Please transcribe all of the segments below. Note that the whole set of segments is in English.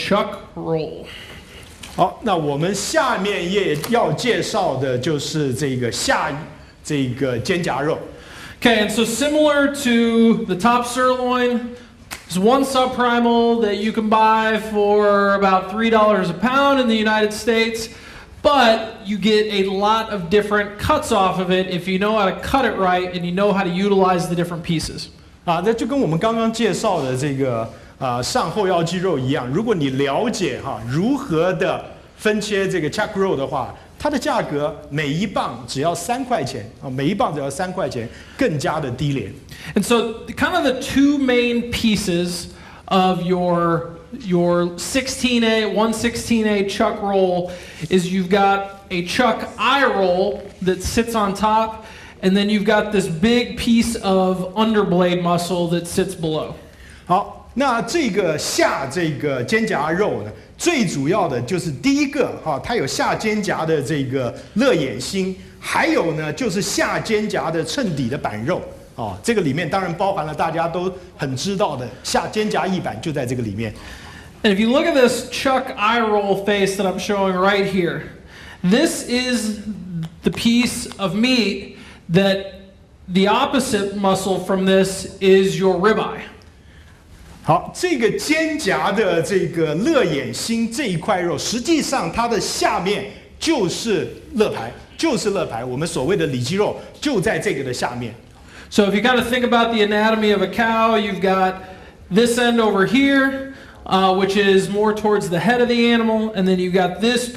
chuck roll. 好，那我们下面也要介绍的就是这个肩胛肉。Okay, and so similar to the top sirloin, there's one subprimal that you can buy for about $3 a pound in the United States, but you get a lot of different cuts off of it if you know how to cut it right and you know how to utilize the different pieces. 啊，那就跟我们刚刚介绍的这个上后腰肌肉一样，如果你了解如何的分切这个 chuck roll 的话，它的价格每一磅只要3块钱啊，每一磅只要3块钱，更加的低廉。And so, kind of the two main pieces of your 116A chuck roll is you've got a chuck eye roll that sits on top, and then you've got this big piece of underblade muscle that sits below. 好，那这个肩胛肉呢？最主要的就是第一个它有下肩胛的这个肋眼心，还有呢就是下肩胛的衬底的板肉这个里面当然包含了大家都很知道的下肩胛翼板就在这个里面。And if you look at this chuck eye roll face that I'm showing right here, this is the piece of meat that the opposite muscle from this is your ribeye. 好，这个肩胛的这个肋眼心这一块肉，实际上它的下面就是肋排，我们所谓的里肌肉就在这个的下面。So if you kind of think about the anatomy of a cow, you've got this end over here, which is more towards the head of the animal, and then you've got this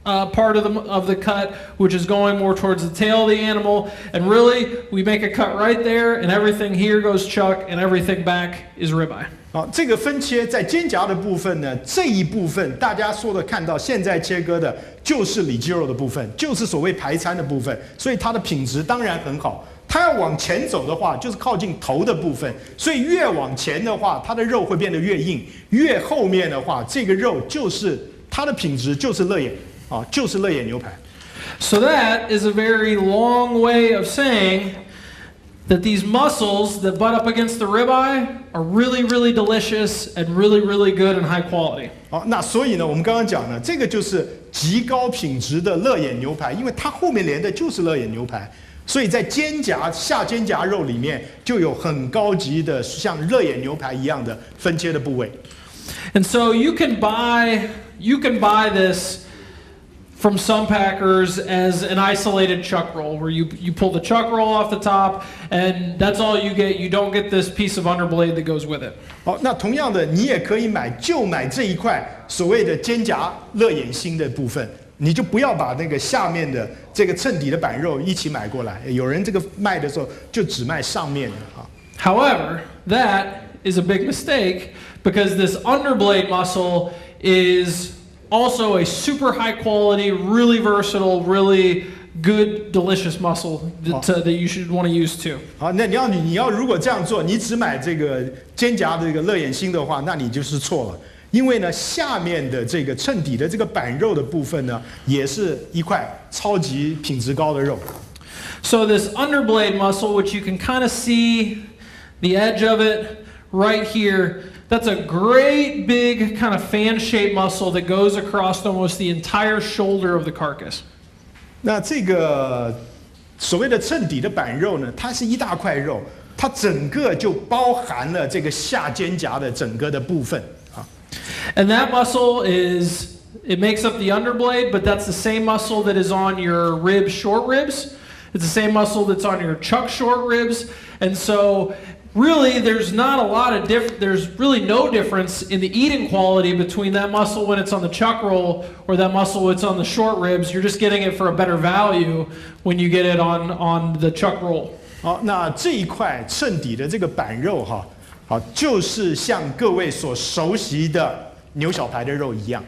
part of the cut, which is going more towards the tail of the animal. And really, we make a cut right there, and everything here goes chuck, and everything back is ribeye. 好，这个分切在肩胛的部分呢，这一部分大家说的看到现在切割的就是里肌肉的部分，就是所谓排餐的部分，所以它的品质当然很好。它要往前走的话，就是靠近头的部分，所以越往前的话，它的肉会变得越硬；越后面的话，这个肉就是它的品质就是肋眼就是肋眼牛排。So that is a very long way of saying that these muscles that butt up against the ribeye are really, really delicious and really, really good and high quality. 好，那所以呢，我们刚刚讲呢，这个就是极高品质的肋眼牛排，因为它后面连的就是肋眼牛排，所以在下肩胛肉里面就有很高级的像肋眼牛排一样的分切的部位。And so you can buy this from some packers as an isolated chuck roll, where you pull the chuck roll off the top, and that's all you get. You don't get this piece of underblade that goes with it. 好，那同样的，你也可以买这一块所谓的肩胛肋眼心的部分，你就不要把那个下面的这个衬底的板肉一起买过来。有人这个卖的时候就只卖上面的However, that is a big mistake because this underblade muscle is also a super high quality, really versatile, really good, delicious muscle that you should want to use too. 好，那你要如果这样做，你只买这个肩胛的这个肋眼心的话，那你就是错了。因为呢，下面的这个衬底的这个板肉的部分呢，也是一块超级品质高的肉。So this underblade muscle, which you can kind of see the edge of it right here, that's a great big kind of fan-shaped muscle that goes across almost the entire shoulder of the carcass. 那这个所谓的衬底的板肉呢，它是一大块肉，它整个就包含了这个下肩胛的整个的部分啊。And that muscle it makes up the underblade, but that's the same muscle that is on your short ribs. It's the same muscle that's on your chuck short ribs, and so really, there's really no difference in the eating quality between that muscle when it's on the chuck roll or that muscle when it's on the short ribs. You're just getting it for a better value when you get it on the chuck roll. 好，那这一块衬底的这个板肉就是像各位所熟悉的牛小排的肉一样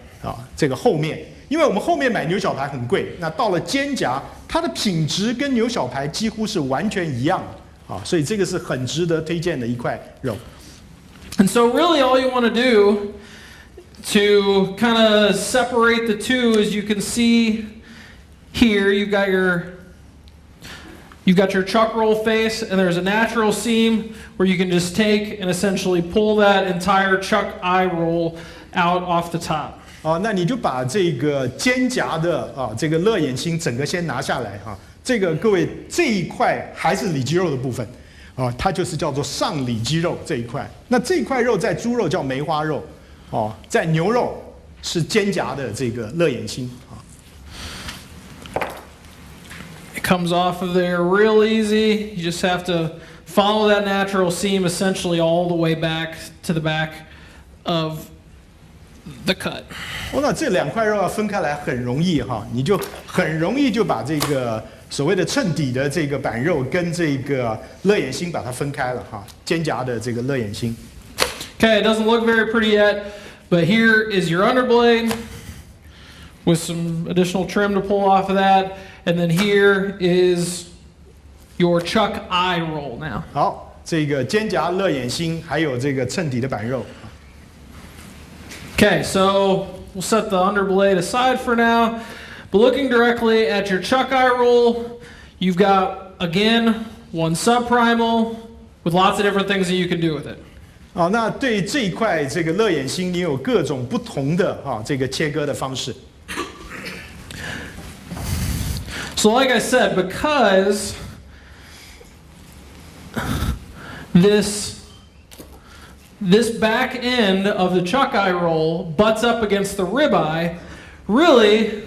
这个后面，因为我们后面买牛小排很贵，那到了肩胛，它的品质跟牛小排几乎是完全一样的。所以这个是很值得推荐的一块肉。And so really all you want to do to kind of separate the two is you can see here you've got You've got your chuck roll face, and there's a natural seam where you can just take and essentially pull that entire chuck eye roll out off the top. 那你就把这个肩胛的这个肋眼心整个先拿下来哈。这个各位这一块还是里肌肉的部分它就是叫做上里肌肉这一块。那这一块肉在猪肉叫梅花肉在牛肉是肩胛的这个肋眼心It comes off of there real easy. You just have to follow that natural seam essentially all the way back to the back of the cut. 那这两块肉要分开来很容易哈，你就很容易就把这个所谓的衬底的这个板肉跟这个肋眼心把它分开了哈，肩胛的这个肋眼心。Okay, it doesn't look very pretty yet, but here is your underblade with some additional trim to pull off of that, and then here is your chuck eye roll now. 好，这个肩胛肋眼心还有这个衬底的板肉。Okay, so we'll set the underblade aside for now. But looking directly at your chuck eye roll, you've got, again, one subprimal with lots of different things that you can do with it. 那对这一块这个肋眼心，你有各种不同的这个切割的方式。So like I said, because this back end of the chuck eye roll butts up against the ribeye, really,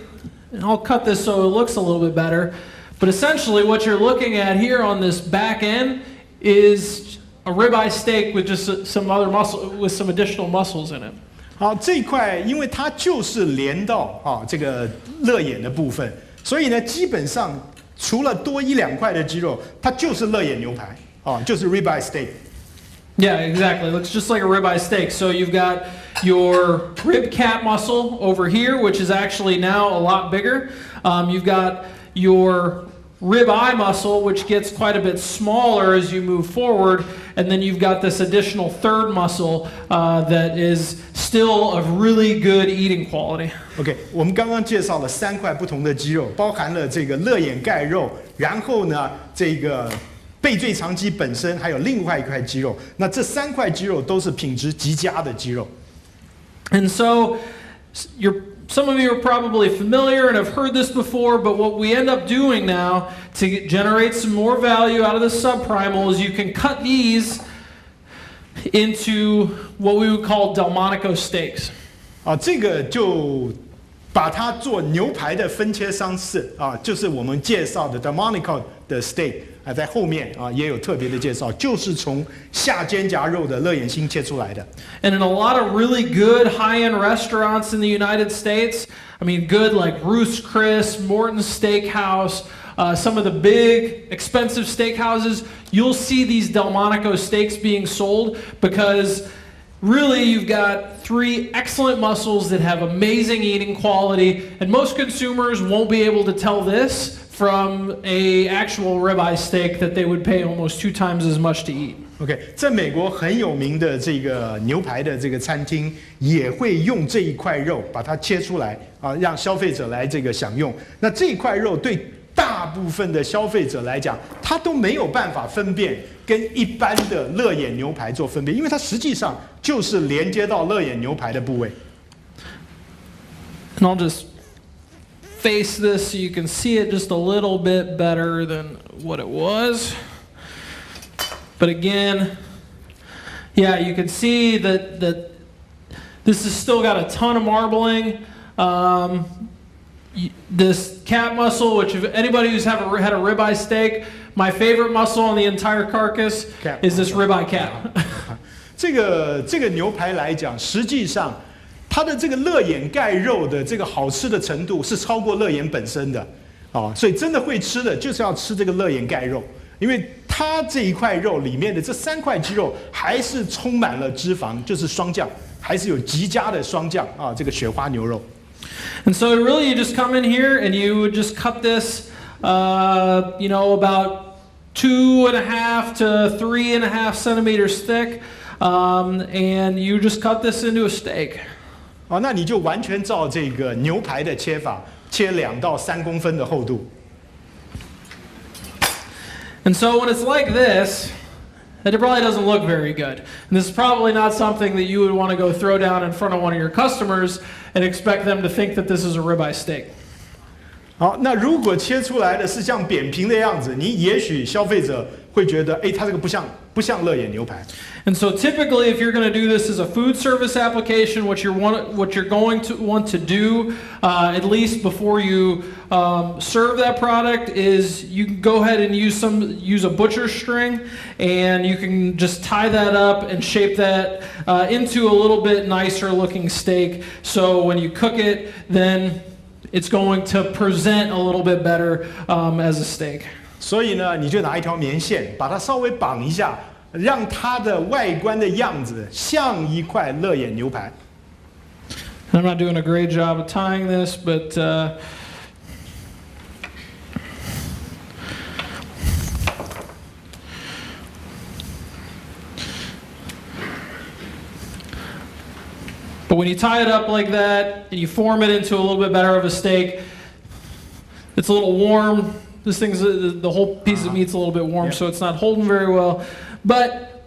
and I'll cut this so it looks a little bit better, but essentially what you're looking at here on this back end is a ribeye steak with just some other muscle, with some additional muscles in it. 好，这一块因为它就是连到这个肋眼的部分，所以呢，基本上除了多一两块的肌肉，它就是肋眼牛排就是 ribeye steak。Yeah, exactly. It looks just like a ribeye steak. So you've got your rib cap muscle over here, which is actually now a lot bigger. You've got your rib eye muscle, which gets quite a bit smaller as you move forward. And then you've got this additional third muscle that is still of really good eating quality. OK， 我们刚刚介绍了3块不同的肌肉，包含了这个肋眼盖肉，然后呢，这个背椎长肌本身还有另外一块肌肉，那这3块肌肉都是品质极佳的肌肉。And so some of you are probably familiar and have heard this before, but what we end up doing now to generate some more value out of the subprimal is you can cut these into what we would call Delmonico steaks. 这个就把它做牛排的分切方式就是我们介绍的 Delmonico 的 steak。在后面也有特别的介绍，就是从下肩胛肉的肋眼心切出来的。And in a lot of really good high-end restaurants in the United States, I mean good like Ruth's Chris, Morton's Steakhouse, some of the big expensive steakhouses, you'll see these Delmonico steaks being sold because really you've got 3 excellent muscles that have amazing eating quality, and most consumers won't be able to tell this from a actual ribeye steak that they would pay almost 2 times as much to eat. OK， 在美国很有名的这个牛排的这个餐厅也会用这一块肉把它切出来让消费者来这个享用。那这一块肉对大部分的消费者来讲，他都没有办法分辨跟一般的肋眼牛排做分别，因为它实际上就是连接到肋眼牛排的部位。And I'll just face this so you can see it just a little bit better than what it was. But again, yeah, you can see that this has still got a ton of marbling. This cap muscle, which if anybody who's had a ribeye steak, my favorite muscle on the entire carcass is this ribeye cap. 这个牛排来讲，实际上它的这个肋眼盖肉的这个好吃的程度是超过肋眼本身的所以真的会吃的就是要吃这个肋眼盖肉，因为它这一块肉里面的这3块肌肉还是充满了脂肪，就是霜降，还是有极佳的霜降这个雪花牛肉。And so really you just come in here and you would just cut this, about 2.5 to 3.5 centimeters thick, and you just cut this into a steak. 那你就完全照这个牛排的切法，切2到3公分的厚度。And so when it's like this, it probably doesn't look very good. And this is probably not something that you would want to go throw down in front of one of your customers and expect them to think that this is a ribeye steak. 好，那如果切出来的是像扁平的样子，你也许消费者会觉得，它这个不像乐眼牛排。And so typically, if you're going to do this as a food service application, what you're going to want to do, at least before you serve that product, is you can go ahead and use a butcher string, and you can just tie that up and shape that into a little bit nicer looking steak. So when you cook it, then it's going to present a little bit better as a steak. 所以呢，你就拿一条棉线，把它稍微绑一下，让它的外观的样子像一块乐眼牛排。I'm not doing a great job of tying this, but when you tie it up like that and you form it into a little bit better of a steak, it's a little warm. This thing's the whole piece of meat's a little bit warm, so it's not holding very well. But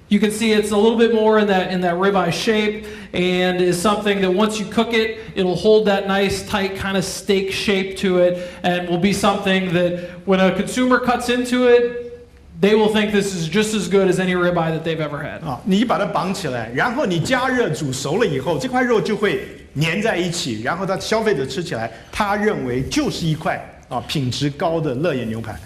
you can see it's a little bit more in that ribeye shape, and is something that once you cook it, it'll hold that nice, tight kind of steak shape to it, and will be something that when a consumer cuts into it, they will think this is just as good as any ribeye that they've ever had. 你把它绑起来，然后你加热煮熟了以后，这块肉就会粘在一起，然后消费者吃起来，他认为就是一块品质高的乐眼牛排。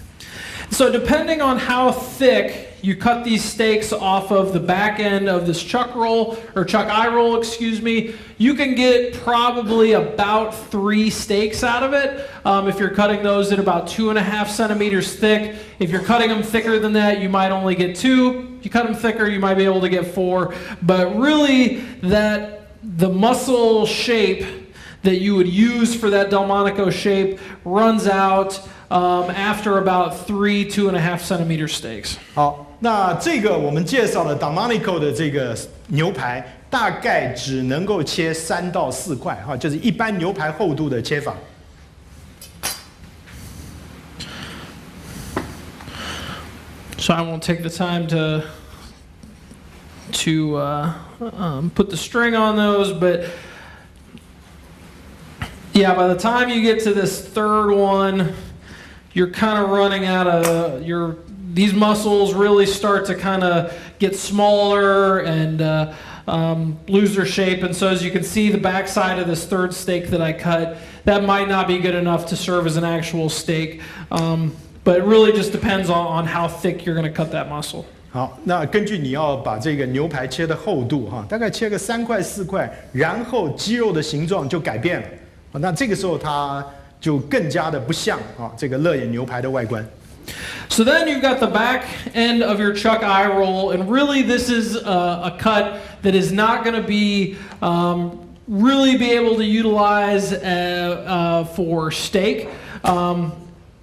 So depending on how thick you cut these steaks off of the back end of this chuck roll, or chuck eye roll, excuse me, you can get probably about 3 steaks out of it if you're cutting those at about 2.5 centimeters thick. If you're cutting them thicker than that, you might only get 2. If you cut them thicker, you might be able to get 4. But really, the muscle shape that you would use for that Delmonico shape runs out after about 2.5 centimeter steaks. 好，那这个我们介绍的 Delmonico 的这个牛排，大概只能够切3到4块，就是一般牛排厚度的切法。So I won't take the time to put the string on those, but yeah, by the time you get to this third one, you're kind of running out of these muscles really start to kind of get smaller and lose their shape. And so as you can see, the backside of this third steak that I cut, that might not be good enough to serve as an actual steak. But it really just depends on how thick you're going to cut that muscle. 好，那根据你要把这个牛排切的厚度大概切个3块4块，然后肌肉的形状就改变了。那这个时候它就更加的不像这个乐眼牛排的外观。So then you've got the back end of your chuck eye roll, and really this is a cut that is not going to be really be able to utilize for steak.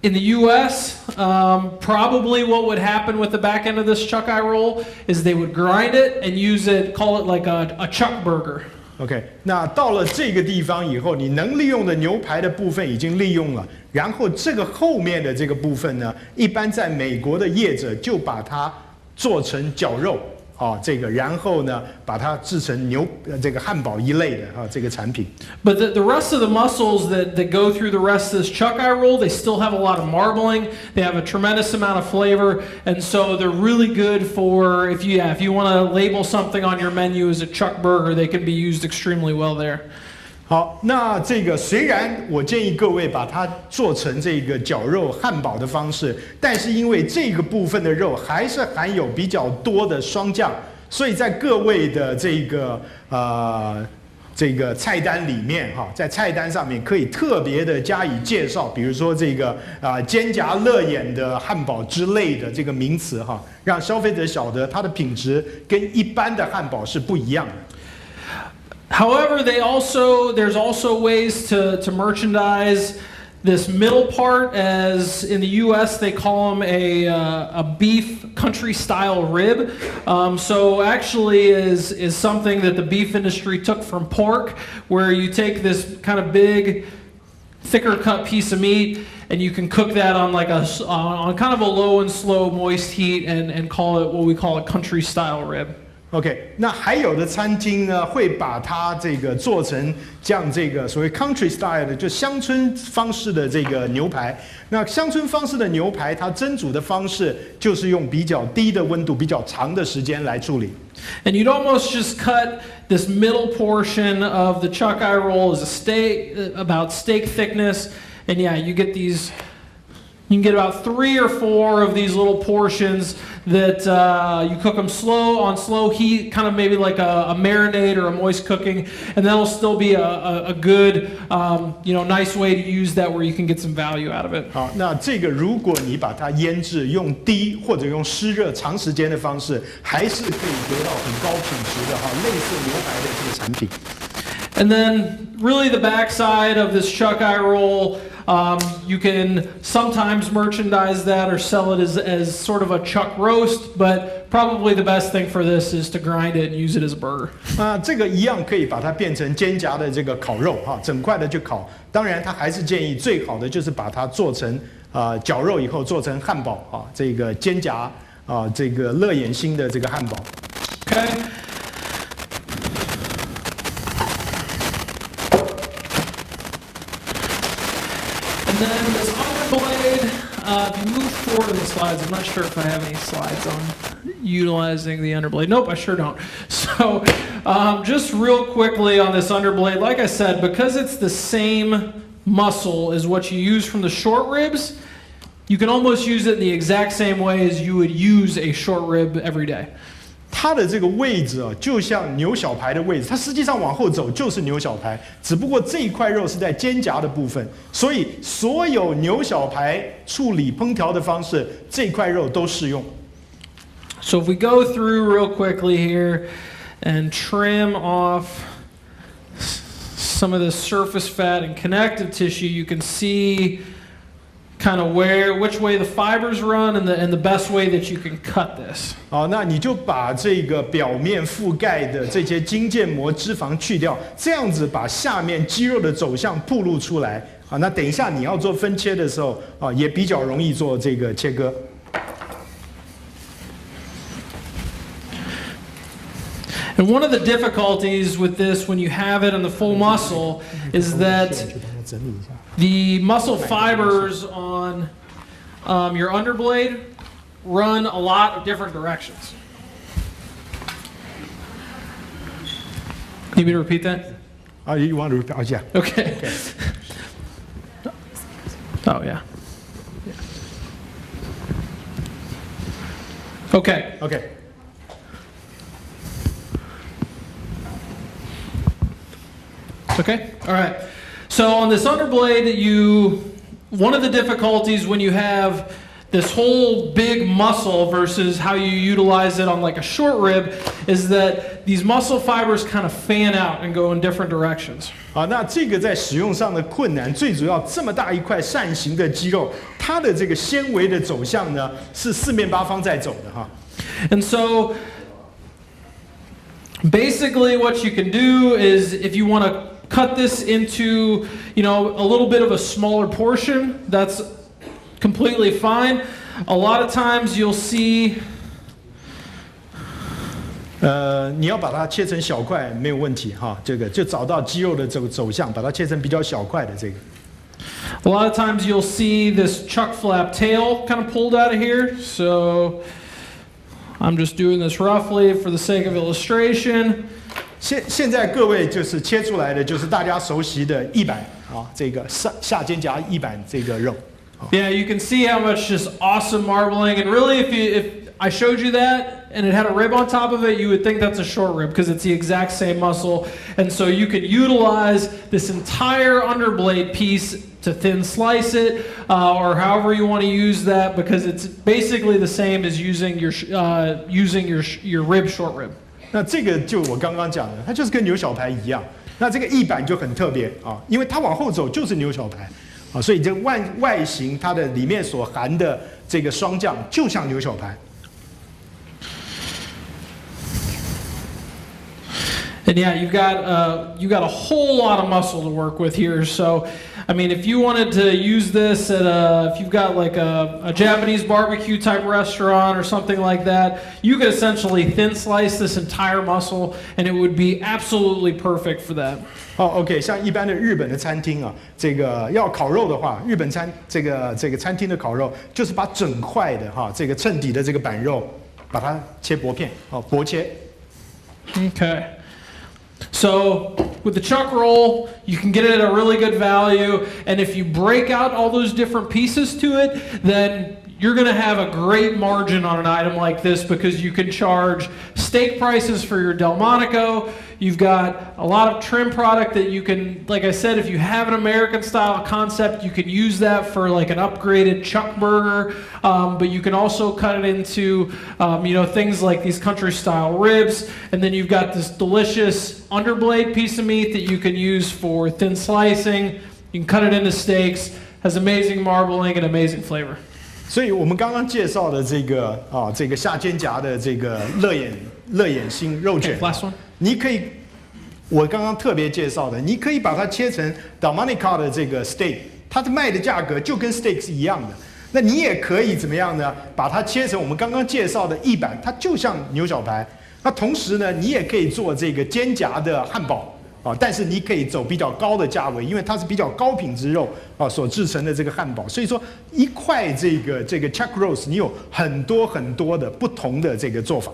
In the U.S., probably what would happen with the back end of this chuck eye roll is they would grind it and use it, call it like a chuck burger. OK， 那到了这个地方以后，你能利用的牛排的部分已经利用了，然后这个后面的这个部分呢，一般在美国的业者就把它做成绞肉这个，然后呢，把它制成这个汉堡一类的这个产品。But the rest of the muscles that go through the rest of this chuck eye roll, they still have a lot of marbling. They have a tremendous amount of flavor, and so they're really good for if you want to label something on your menu as a chuck burger, they can be used extremely well there. 好，那这个虽然我建议各位把它做成这个绞肉汉堡的方式，但是因为这个部分的肉还是含有比较多的霜降，所以在各位的这个菜单里面在菜单上面可以特别的加以介绍，比如说这个肩胛乐眼的汉堡之类的这个名词让消费者晓得它的品质跟一般的汉堡是不一样的。However, there's also ways to merchandise this middle part, as in the U.S. they call them a beef country style rib. So actually is something that the beef industry took from pork, where you take this kind of big thicker cut piece of meat, and you can cook that on like on kind of a low and slow moist heat and call it what we call a country style rib. OK， 那还有的餐厅呢，会把它这个做成像这个所谓 country style 的，就乡村方式的这个牛排。那乡村方式的牛排，它蒸煮的方式就是用比较低的温度、比较长的时间来处理。And you'd almost just cut this middle portion of the chuck eye roll as a steak, about steak thickness, and yeah, you get these. You can get about 3 or 4 of these little portions that you cook them on slow heat, kind of maybe like a marinade or a moist cooking, and that'll still be a good, nice way to use that where you can get some value out of it. 好，那这个如果你把它腌制，用低或者用湿热长时间的方式，还是可以得到很高品质的类似牛排的这个产品。And then, really, the backside of this chuck eye roll, you can sometimes merchandise that or sell it as sort of a chuck roast, but probably the best thing for this is to grind it and use it as a burger. 这个一样可以把它变成肩胛的这个烤肉整块的去烤。当然，他还是建议最好的就是把它做成绞肉以后做成汉堡这个肩胛这个乐眼心的这个汉堡。Okay. And then this underblade, if you move forward in the slides, I'm not sure if I have any slides on utilizing the underblade. Nope, I sure don't. So just real quickly on this underblade, like I said, because it's the same muscle as what you use from the short ribs, you can almost use it in the exact same way as you would use a short rib every day. 它的这个位置就像牛小排的位置，它实际上往后走就是牛小排，只不过这一块肉是在肩胛的部分，所以所有牛小排处理烹调的方式，这块肉都适用。So if we go through real quickly here and trim off some of the surface fat and connective tissue, you can see kind of which way the fibers run and the best way that you can cut this. 那你就把这个表面覆盖的这些筋腱膜脂肪去掉，这样子把下面肌肉的走向暴露出来那等一下你要做分切的时候也比较容易做这个切割。And one of the difficulties with this when you have it in the full muscle is that the muscle fibers on your underblade run a lot of different directions. Need me to repeat that? You want to repeat? Yeah. Okay. Oh, yeah. Okay. Okay. Okay, all right. So on this underblade, one of the difficulties when you have this whole big muscle versus how you utilize it on like a short rib is that these muscle fibers kind of fan out and go in different directions. 那这个在使用上的困难，最主要这么大一块扇形的肌肉，它的这个纤维的走向呢是四面八方在走的And so basically what you can do is if you want to cut this into, a little bit of a smaller portion, that's completely fine. A lot of times you'll see 你要把它切成小块没有问题这个就找到肌肉的走向，把它切成比较小块的这个。A lot of times you'll see this chuck flap tail kind of pulled out of here. So I'm just doing this roughly for the sake of illustration. 现在各位就是切出来的就是大家熟悉的翼板这个下肩胛翼板这个肉。Yeah, you can see how much just awesome marbling, and really if I showed you that and it had a rib on top of it, you would think that's a short rib because it's the exact same muscle. And so you could utilize this entire underblade piece to thin slice it or however you want to use that because it's basically the same as using your rib short rib. 那这个就我刚刚讲的，它就是跟牛小排一样。那这个翼板就很特别因为它往后走就是牛小排所以这外形它的里面所含的这个霜降就像牛小排。And yeah, you've got a whole lot of muscle to work with here. So I mean, if you wanted to use this at if you've got like a Japanese barbecue type restaurant or something like that, you could essentially thin slice this entire muscle and it would be absolutely perfect for that. 好 ，OK， 像一般的日本的餐厅啊，这个要烤肉的话，日本这个餐厅的烤肉就是把整块的这个衬底的这个板肉，把它切薄片，薄切。Okay. So with the chuck roll, you can get it at a really good value, and if you break out all those different pieces to it, then you're going to have a great margin on an item like this because you can charge steak prices for your Delmonico. You've got a lot of trim product that you can, like I said, if you have an American style concept, you can use that for like an upgraded chuck burger. But you can also cut it into, things like these country style ribs. And then you've got this delicious underblade piece of meat that you can use for thin slicing. You can cut it into steaks. Has amazing marbling and amazing flavor. 所以我们刚刚介绍的这个下肩胛的这个肋眼心肉卷， Last one. 你可以，我刚刚特别介绍的，你可以把它切成 Delmonico 的这个 steak， 它的卖的价格就跟 steak 是一样的。那你也可以怎么样呢？把它切成我们刚刚介绍的翼板，它就像牛小排。那同时呢，你也可以做这个肩胛的汉堡。但是你可以走比较高的价位，因为它是比较高品质肉所制成的这个汉堡，所以说一块这个 chuck roast 你有很多的不同的这个做法。